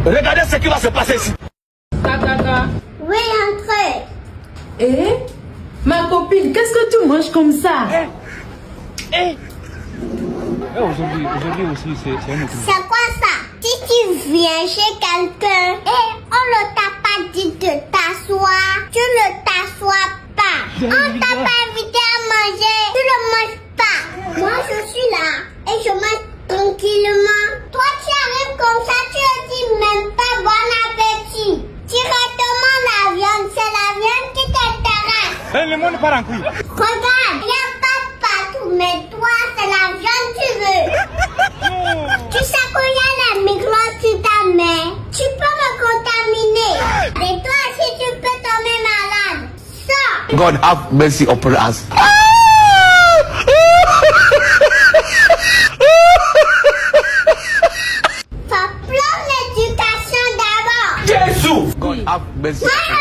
Regardez ce qui va se passer ici. Tata. Oui, entrez. Eh? Ma copine, qu'est-ce que tu manges comme ça? Aujourd'hui aussi, c'est un autre. C'est quoi ça? Si tu viens chez quelqu'un et on ne t'a pas dit de t'asseoir, tu ne t'assois pas. On t'a pas invité à manger, tu ne manges pas. Moi, je suis là et je mange tranquillement. Toi, tu arrives comme ça, tu ne dis même pas bon appétit. Directement la viande, c'est la viande qui t'intéresse. Le monde part en couille. Regarde, il n'y a pas partout, mais toi, c'est la viande que tu veux. Tu sais qu'il y a les microbes sur ta main. Tu peux me contaminer. Et toi, si tu peux tomber malade, sors. God have mercy upon us. Faut prendre l'éducation d'abord. Jésus. God have mercy. Voilà.